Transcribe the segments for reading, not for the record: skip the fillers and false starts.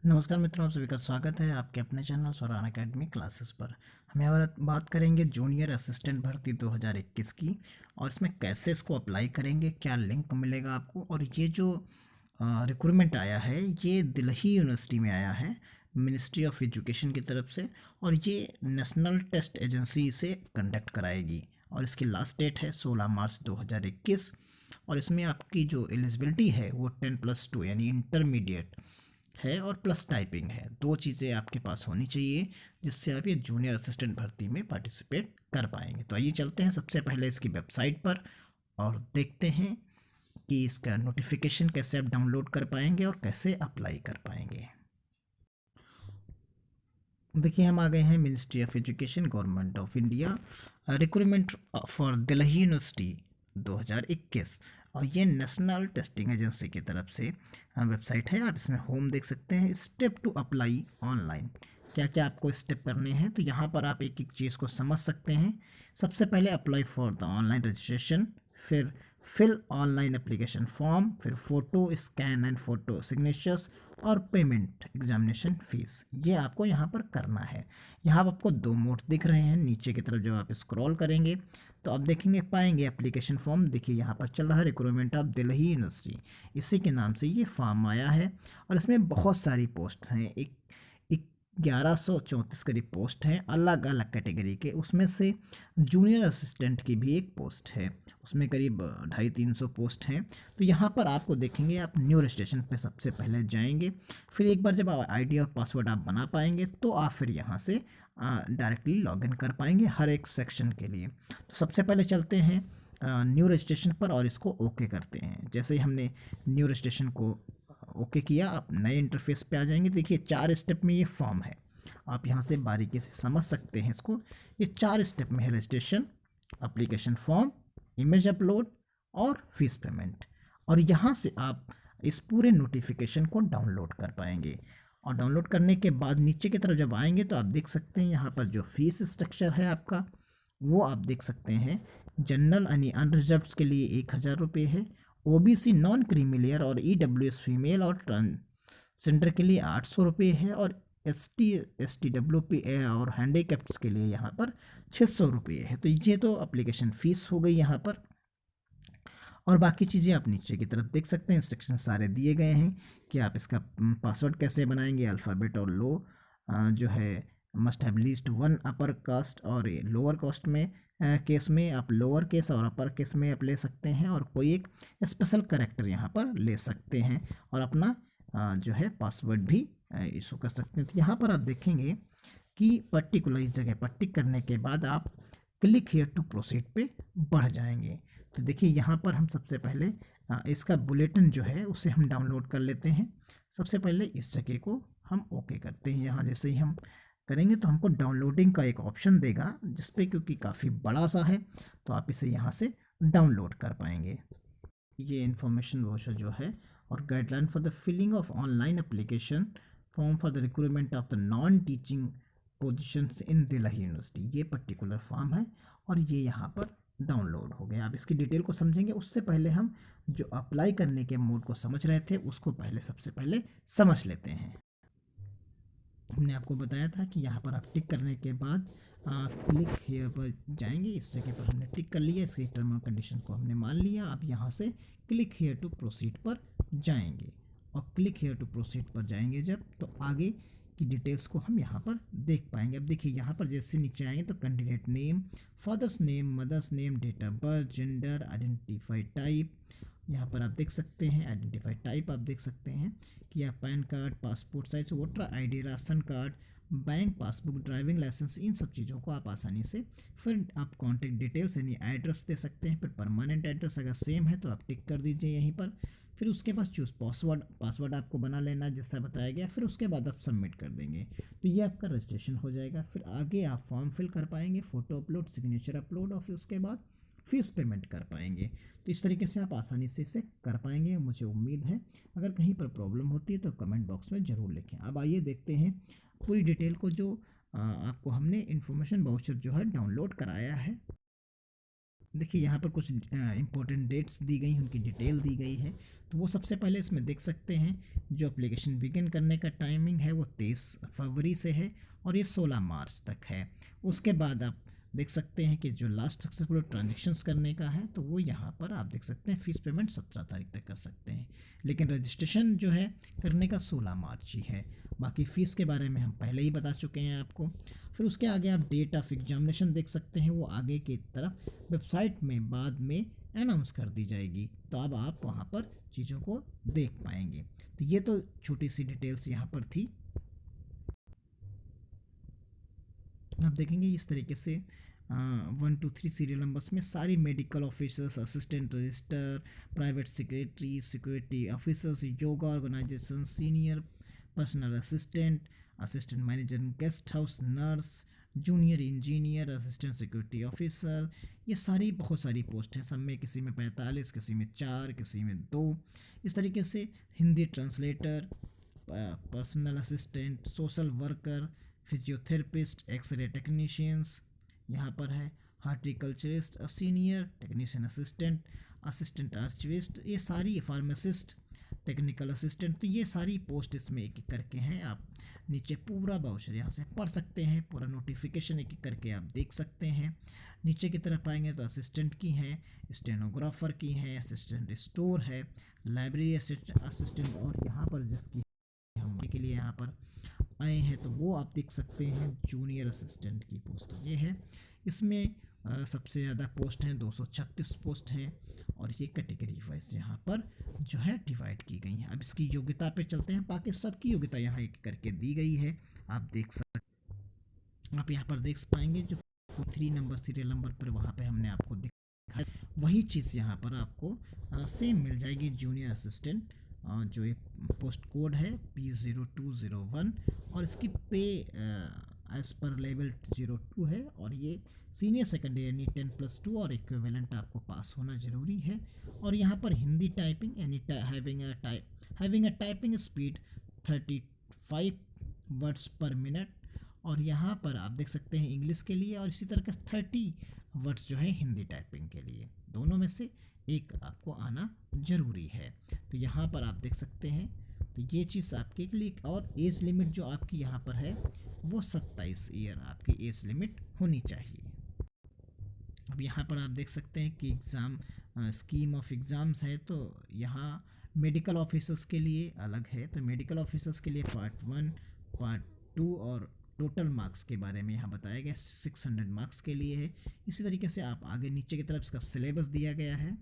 नमस्कार मित्रों, आप सभी का स्वागत है आपके अपने चैनल स्वरान एकेडमी क्लासेस पर। हम यहाँ पर बात करेंगे जूनियर असिस्टेंट भर्ती 2021 की, और इसमें कैसे इसको अप्लाई करेंगे, क्या लिंक मिलेगा आपको। और ये जो रिक्रूटमेंट आया है ये दिल्ली यूनिवर्सिटी में आया है, मिनिस्ट्री ऑफ एजुकेशन की तरफ से। और ये नेशनल टेस्ट एजेंसी से कंडक्ट कराएगी, और इसकी लास्ट डेट है 16 मार्च 2021। और इसमें आपकी जो एलिजिबिलिटी है वो 10+2 यानी इंटरमीडिएट है, और प्लस टाइपिंग है। दो चीज़ें आपके पास होनी चाहिए जिससे आप ये जूनियर असिस्टेंट भर्ती में पार्टिसिपेट कर पाएंगे। तो आइए चलते हैं सबसे पहले इसकी वेबसाइट पर और देखते हैं कि इसका नोटिफिकेशन कैसे आप डाउनलोड कर पाएंगे और कैसे अप्लाई कर पाएंगे। देखिए, हम आ गए हैं ministry of education, government of India, recruitment for Delhi university 2021। और ये नेशनल टेस्टिंग एजेंसी की तरफ से वेबसाइट है। आप इसमें होम देख सकते हैं, स्टेप टू अप्लाई ऑनलाइन। क्या क्या आपको स्टेप करने हैं, तो यहाँ पर आप एक एक चीज़ को समझ सकते हैं। सबसे पहले apply for the online registration, फिर फिल ऑनलाइन एप्लीकेशन फॉर्म, फिर photo scan and photo signatures, और पेमेंट एग्जामिनेशन फ़ीस। ये आपको यहाँ पर करना है। यहाँ पर आपको दो मोड दिख रहे हैं नीचे की तरफ। जब आप स्क्रॉल करेंगे तो आप देखेंगे पाएंगे एप्लीकेशन फॉर्म। देखिए यहाँ पर चल रहा है रिक्रूटमेंट ऑफ दिल्ली यूनिवर्सिटी, इसी के नाम से ये फॉर्म आया है। और इसमें बहुत सारी पोस्ट हैं, एक 1134 करीब पोस्ट हैं अलग अलग कैटेगरी के। उसमें से जूनियर असिस्टेंट की भी एक पोस्ट है, उसमें करीब 250-300 पोस्ट हैं। तो यहाँ पर आपको देखेंगे, आप न्यू रजिस्ट्रेशन पे सबसे पहले जाएंगे। फिर एक बार जब आईडी और पासवर्ड आप बना पाएंगे तो आप फिर यहाँ से डायरेक्टली लॉगिन कर पाएंगे हर एक सेक्शन के लिए। तो सबसे पहले चलते हैं न्यू रजिस्ट्रेशन पर और इसको ओके करते हैं। जैसे ही हमने न्यू रजिस्ट्रेशन को ओके किया, आप नए इंटरफेस पे आ जाएंगे। देखिए 4 स्टेप में ये फॉर्म है, आप यहाँ से बारीकी से समझ सकते हैं इसको। ये 4 स्टेप में है, registration, application form, image upload और फीस पेमेंट। और यहाँ से आप इस पूरे नोटिफिकेशन को डाउनलोड कर पाएंगे। और डाउनलोड करने के बाद नीचे की तरफ जब आएंगे तो आप देख सकते हैं यहाँ पर जो फीस स्ट्रक्चर है आपका, वो आप देख सकते हैं। जनरल यानी अनरिजर्व्ड के लिए 1000 रुपये है, ओबीसी नॉन क्रीमिलियर और ईडब्ल्यूएस फीमेल और ट्रांसजेंडर के लिए 800 रुपये है, और ST STWP और हैंडीकैप्स के लिए यहाँ पर 600 रुपये है। तो ये तो एप्लीकेशन फ़ीस हो गई यहाँ पर। और बाकी चीज़ें आप नीचे की तरफ देख सकते हैं, इंस्ट्रक्शन सारे दिए गए हैं कि आप इसका पासवर्ड कैसे बनाएंगे। अल्फ़ाबेट और लो जो है must have least one upper caste, और लोअर कास्ट में केस में आप लोअर केस और अपर केस में आप ले सकते हैं, और कोई एक स्पेशल करेक्टर यहाँ पर ले सकते हैं, और अपना जो है पासवर्ड भी इशू कर सकते हैं। तो यहाँ पर आप देखेंगे कि पर्टिकुलर इस जगह पर टिक करने के बाद आप क्लिक हियर टू प्रोसीड पे बढ़ जाएंगे। तो देखिए यहाँ पर हम सबसे पहले इसका बुलेटिन जो है उसे हम डाउनलोड कर लेते हैं। सबसे पहले इस जगह को हम ओके करते हैं। यहाँ जैसे ही हम करेंगे तो हमको डाउनलोडिंग का एक ऑप्शन देगा, जिसपे क्योंकि काफ़ी बड़ा सा है तो आप इसे यहाँ से डाउनलोड कर पाएंगे। ये इन्फॉर्मेशन ब्रोशर जो है, और guideline for the filling of online application form for the recruitment of the non teaching positions in Delhi university, ये पर्टिकुलर फॉर्म है और ये यहाँ पर डाउनलोड हो गया। आप इसकी डिटेल को समझेंगे, उससे पहले हम जो अप्लाई करने के मोड को समझ रहे थे उसको पहले सबसे पहले समझ लेते हैं। हमने आपको बताया था कि यहाँ पर आप टिक करने के बाद क्लिक हेयर पर जाएंगे। इस जगह पर हमने टिक कर लिया, इसके टर्म और कंडीशन को हमने मान लिया। अब यहाँ से क्लिक हेयर टू प्रोसीड पर जाएंगे, और क्लिक हेयर टू प्रोसीड पर जाएंगे जब, तो आगे की डिटेल्स को हम यहाँ पर देख पाएंगे। अब देखिए यहाँ पर जैसे नीचे आएंगे तो candidate name, father's name, mother's name, date of birth, gender, identify type, यहाँ पर आप देख सकते हैं। आइडेंटिफाई टाइप आप देख सकते हैं कि आप PAN card, passport size voter ID, ration card, bank passbook, driving licence, इन सब चीज़ों को आप आसानी से, फिर आप कॉन्टैक्ट डिटेल्स यानी एड्रेस दे सकते हैं। फिर परमानेंट एड्रेस अगर सेम है तो आप टिक कर दीजिए यहीं पर। फिर उसके बाद चूज़ पासवर्ड, पासवर्ड आपको बना लेना है जैसा बताया गया। फिर उसके बाद आप सबमिट कर देंगे तो ये आपका रजिस्ट्रेशन हो जाएगा। फिर आगे आप फॉर्म फिल कर पाएंगे, फ़ोटो अपलोड, सिग्नेचर अपलोड, और फिर उसके बाद फीस पेमेंट कर पाएंगे। तो इस तरीके से आप आसानी से इसे कर पाएंगे, मुझे उम्मीद है। अगर कहीं पर प्रॉब्लम होती है तो कमेंट बॉक्स में ज़रूर लिखें। अब आइए देखते हैं पूरी डिटेल को, जो आपको हमने इन्फॉर्मेशन वाउचर जो है डाउनलोड कराया है। देखिए यहाँ पर कुछ इंपॉर्टेंट डेट्स दी गई हैं, उनकी डिटेल दी गई है। तो वो सबसे पहले इसमें देख सकते हैं, जो एप्लीकेशन बिगिन करने का टाइमिंग है वो 23 फरवरी से है और ये 16 मार्च तक है। उसके बाद आप देख सकते हैं कि जो लास्ट सक्सेसफुल ट्रांजेक्शन्स करने का है तो वो यहाँ पर आप देख सकते हैं, फीस पेमेंट 17 तारीख तक कर सकते हैं, लेकिन रजिस्ट्रेशन जो है करने का 16 मार्च ही है। बाकी फ़ीस के बारे में हम पहले ही बता चुके हैं आपको। फिर उसके आगे आप डेट ऑफ एग्जामिनेशन देख सकते हैं, वो आगे की तरफ वेबसाइट में बाद में अनाउंस कर दी जाएगी, तो अब आप वहाँ पर चीज़ों को देख पाएंगे। तो ये तो छोटी सी डिटेल्स यहाँ पर थी। आप देखेंगे इस तरीके से 1 2 3 सीरियल नंबर्स में सारी medical officers, assistant register, private secretary, security officers, yoga organisation, senior personal assistant, assistant manager guest house, nurse, junior engineer, assistant security officer, ये सारी बहुत सारी पोस्ट हैं। सब में किसी में 45, किसी में 4, किसी में 2, इस तरीके से। Hindi translator, personal assistant, social worker, physiotherapist, X ray technicians यहाँ पर है, horticulturist, senior technician assistant, assistant archivist, ये सारी फार्मासिस्ट, टेक्निकल असिस्टेंट, तो ये सारी पोस्ट इसमें एक एक करके हैं। आप नीचे पूरा बाउचर यहाँ से पढ़ सकते हैं, पूरा नोटिफिकेशन एक एक करके आप देख सकते हैं। नीचे की तरफ आएंगे तो असिस्टेंट की हैं, स्टेनोग्राफर की हैं, असिस्टेंट स्टोर है, लाइब्रेरी असिस्टेंट, और यहाँ पर जिसकी हम के लिए यहाँ पर आए हैं तो वो आप देख सकते हैं जूनियर असिस्टेंट की पोस्ट ये है। इसमें सबसे ज़्यादा पोस्ट हैं, 236 पोस्ट हैं, और ये कैटेगरी वाइज यहाँ पर जो है डिवाइड की गई हैं। अब इसकी योग्यता पे चलते हैं, बाकी सबकी योग्यता यहाँ एक करके दी गई है। आप देख सकते, आप यहाँ पर देख पाएंगे जो 3 नंबर सीरियल नंबर पर वहाँ पे हमने आपको दिखा, वही चीज़ यहाँ पर आपको सेम मिल जाएगी। जूनियर असिस्टेंट जो एक पोस्ट कोड है P0201, और इसकी पे एज पर लेवल 02 है, और ये सीनियर सेकेंडरी यानी 10+2 और इक्विवेलेंट आपको पास होना ज़रूरी है। और यहाँ पर हिंदी टाइपिंग यानी having a typing speed 35 words पर मिनट, और यहाँ पर आप देख सकते हैं इंग्लिश के लिए, और इसी तरह का 30 वर्ड्स जो है हिंदी टाइपिंग के लिए। दोनों में से एक आपको आना ज़रूरी है। तो यहाँ पर आप देख सकते हैं, तो ये चीज़ आपके लिए। और एज लिमिट जो आपकी यहाँ पर है वो 27 ईयर आपकी एज लिमिट होनी चाहिए। अब यहाँ पर आप देख सकते हैं कि एग्ज़ाम स्कीम ऑफ एग्ज़ाम्स है, तो यहाँ मेडिकल ऑफिसर्स के लिए अलग है। तो मेडिकल ऑफिसर्स के लिए पार्ट 1, पार्ट 2 और टोटल मार्क्स के बारे में यहाँ बताया गया, 600 मार्क्स के लिए है। इसी तरीके से आप आगे नीचे की तरफ इसका सिलेबस दिया गया है।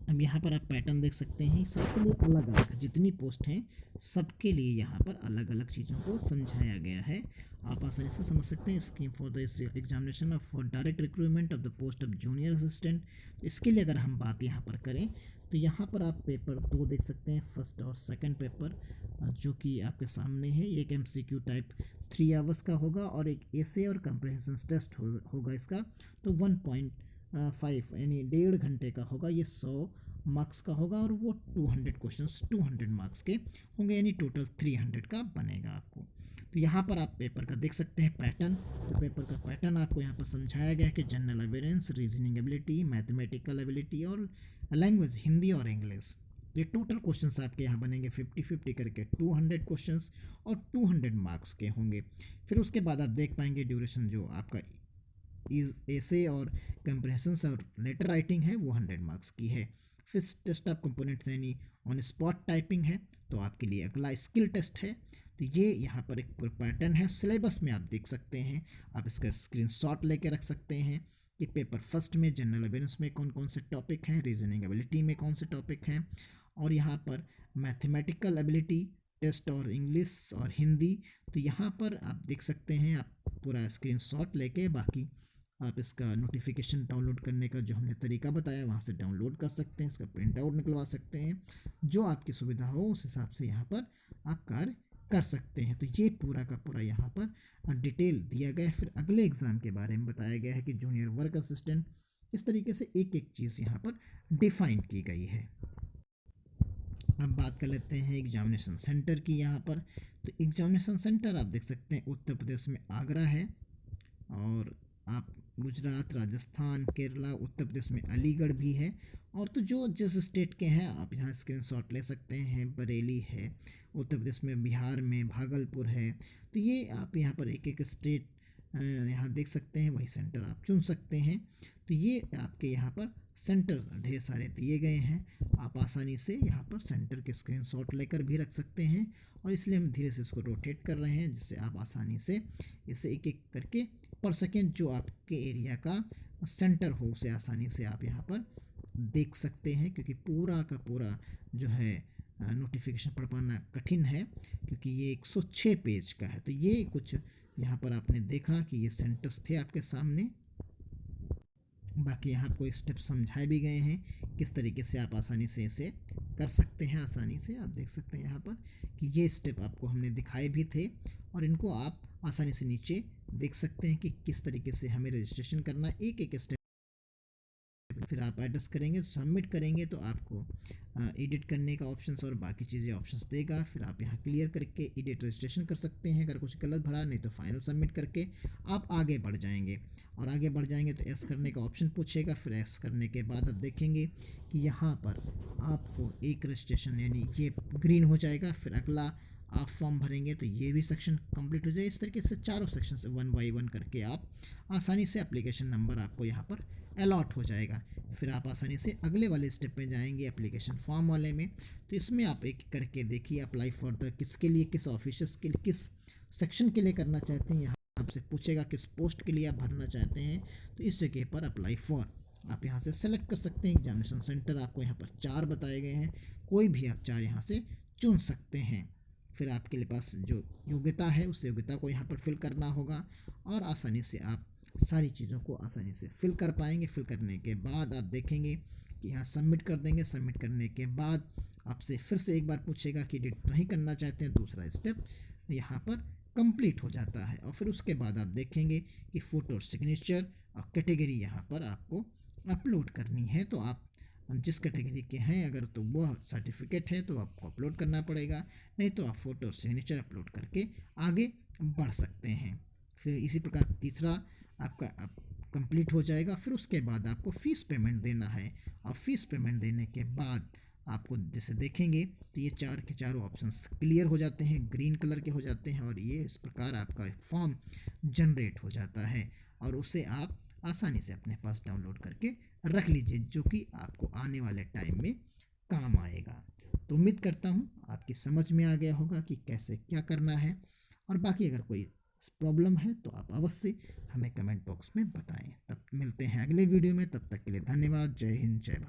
अब यहाँ पर आप पैटर्न देख सकते हैं, सबके लिए अलग अलग, जितनी पोस्ट हैं सबके लिए यहाँ पर अलग अलग चीज़ों को समझाया गया है। आप आसानी से समझ सकते हैं। Scheme for the examination of for direct recruitment of the post of junior assistant, इसके लिए अगर हम बात यहाँ पर करें तो यहाँ पर आप पेपर 2 देख सकते हैं, फर्स्ट और सेकंड पेपर, जो कि आपके सामने है। एक MCQ टाइप 3 आवर्स का होगा, और एक एसे और कंप्रहेंशन टेस्ट होगा इसका, तो 1.5 यानी 1.5 घंटे का होगा। ये 100 मार्क्स का होगा, और वो 200 क्वेश्चंस 200 मार्क्स के होंगे, यानी टोटल 300 का बनेगा आपको। तो यहाँ पर आप पेपर का देख सकते हैं पैटर्न। तो पेपर का पैटर्न आपको यहाँ पर समझाया गया है कि general awareness, reasoning ability, mathematical ability और लैंग्वेज हिंदी और इंग्लिश। ये टोटल क्वेश्चंस आपके यहाँ बनेंगे 50-50 करके 200 क्वेश्चंस, और 200 मार्क्स के होंगे। फिर उसके बाद आप देख पाएंगे ड्यूरेशन जो आपका एसे और कंप्रेहेंशन और लेटर राइटिंग है वो 100 मार्क्स की है। फिर टेस्ट ऑफ कंपोनेंट्स यानी ऑन स्पॉट टाइपिंग है, तो आपके लिए अगला स्किल टेस्ट है। तो ये यहाँ पर एक पैटर्न है। सिलेबस में आप देख सकते हैं, आप इसका स्क्रीनशॉट लेके रख सकते हैं कि पेपर फर्स्ट में जनरल अवेयरेंस में कौन कौन से टॉपिक हैं, रीजनिंग एबिलिटी में कौन से टॉपिक हैं, और यहाँ पर मैथमेटिकल एबिलिटी टेस्ट और इंग्लिश और हिंदी। तो यहाँ पर आप देख सकते हैं, आप पूरा स्क्रीनशॉट लेके, बाकी आप इसका नोटिफिकेशन डाउनलोड करने का जो हमने तरीका बताया वहाँ से डाउनलोड कर सकते हैं, इसका प्रिंट आउट निकलवा सकते हैं, जो आपकी सुविधा हो उस हिसाब से यहाँ पर आप कार्य कर सकते हैं। तो ये पूरा का पूरा यहाँ पर डिटेल दिया गया है। फिर अगले एग्ज़ाम के बारे में बताया गया है कि जूनियर वर्क असिस्टेंट, इस तरीके से एक एक चीज़ यहाँ पर डिफाइन की गई है। अब बात कर लेते हैं एग्जामिनेशन सेंटर की यहाँ पर। तो एग्जामिनेशन सेंटर आप देख सकते हैं उत्तर प्रदेश में आगरा है, और आप गुजरात, राजस्थान, केरला, उत्तर प्रदेश में अलीगढ़ भी है। और तो जो जिस स्टेट के हैं आप यहाँ स्क्रीनशॉट ले सकते हैं। बरेली है उत्तर प्रदेश में, बिहार में भागलपुर है। तो ये आप यहाँ पर एक एक स्टेट यहाँ देख सकते हैं, वही सेंटर आप चुन सकते हैं। तो ये आपके यहाँ पर सेंटर ढेर सारे दिए गए हैं, आप आसानी से यहाँ पर सेंटर के स्क्रीनशॉट लेकर भी रख सकते हैं। और इसलिए हम धीरे से इसको रोटेट कर रहे हैं, जिससे आप आसानी से इसे एक एक करके पढ़ सकें। जो आपके एरिया का सेंटर हो उसे आसानी से आप यहाँ पर देख सकते हैं, क्योंकि पूरा का पूरा जो है नोटिफिकेशन पढ़ पाना कठिन है, क्योंकि ये 106 पेज का है। तो ये कुछ यहाँ पर आपने देखा कि ये सेंटर्स थे आपके सामने। बाकी यहाँ आपको स्टेप समझाए भी गए हैं किस तरीके से आप आसानी से इसे कर सकते हैं। आसानी से आप देख सकते हैं यहाँ पर कि ये स्टेप आपको हमने दिखाए भी थे, और इनको आप आसानी से नीचे देख सकते हैं कि किस तरीके से हमें रजिस्ट्रेशन करना है। एक एक स्टेप फिर आप एड्रेस करेंगे, सबमिट करेंगे तो आपको एडिट करने का ऑप्शंस और बाकी चीज़ें ऑप्शंस देगा। फिर आप यहाँ क्लियर करके एडिट रजिस्ट्रेशन कर सकते हैं। अगर कुछ गलत भरा, नहीं तो फाइनल सबमिट करके आप आगे बढ़ जाएंगे। और आगे बढ़ जाएंगे तो एस करने का ऑप्शन पूछेगा। फिर एस करने के बाद आप देखेंगे कि यहाँ पर आपको एक रजिस्ट्रेशन यानी ये ग्रीन हो जाएगा। फिर अगला आप फॉर्म भरेंगे तो ये भी सेक्शन कंप्लीट हो जाए। इस तरीके से चारों सेक्शन से 1 बाई 1 करके आप आसानी से एप्लीकेशन नंबर आपको यहाँ पर अलॉट हो जाएगा। फिर आप आसानी से अगले वाले स्टेप में जाएंगे एप्लीकेशन फॉर्म वाले में। तो इसमें आप एक करके देखिए अप्लाई फॉर द किसके लिए, किस ऑफिसर्स के लिए, किस सेक्शन के लिए करना चाहते हैं। यहाँ आपसे पूछेगा किस पोस्ट के लिए आप भरना चाहते हैं। तो इस जगह पर अप्लाई फॉर आप यहाँ से सेलेक्ट कर सकते हैं। एग्जामिनेशन सेंटर आपको यहाँ पर 4 बताए गए हैं, कोई भी आप 4 यहाँ से चुन सकते हैं। फिर आपके पास जो योग्यता है उस योग्यता को यहाँ पर फिल करना होगा, और आसानी से आप सारी चीज़ों को आसानी से फिल कर पाएंगे। फिल करने के बाद आप देखेंगे कि यहाँ सबमिट कर देंगे। सबमिट करने के बाद आपसे फिर से एक बार पूछेगा कि एडिट नहीं करना चाहते हैं। दूसरा स्टेप यहाँ पर कंप्लीट हो जाता है। और फिर उसके बाद आप देखेंगे कि फ़ोटो और सिग्नेचर और कैटेगरी यहाँ पर आपको अपलोड करनी है। तो आप जिस कैटेगरी के हैं अगर तो वह सर्टिफिकेट है तो आपको अपलोड करना पड़ेगा, नहीं तो आप फ़ोटो और सिग्नेचर अपलोड करके आगे बढ़ सकते हैं। फिर इसी प्रकार तीसरा आपका कंप्लीट हो जाएगा। फिर उसके बाद आपको फ़ीस पेमेंट देना है, और फीस पेमेंट देने के बाद आपको जैसे देखेंगे तो ये 4 के चारों ऑप्शंस क्लियर हो जाते हैं, ग्रीन कलर के हो जाते हैं, और ये इस प्रकार आपका फॉर्म जनरेट हो जाता है। और उसे आप आसानी से अपने पास डाउनलोड करके रख लीजिए, जो कि आपको आने वाले टाइम में काम आएगा। तो उम्मीद करता हूँ आपकी समझ में आ गया होगा कि कैसे क्या करना है। और बाकी अगर कोई प्रॉब्लम है तो आप अवश्य हमें कमेंट बॉक्स में बताएं। तब मिलते हैं अगले वीडियो में, तब तक के लिए धन्यवाद। जय हिंद, जय भारत।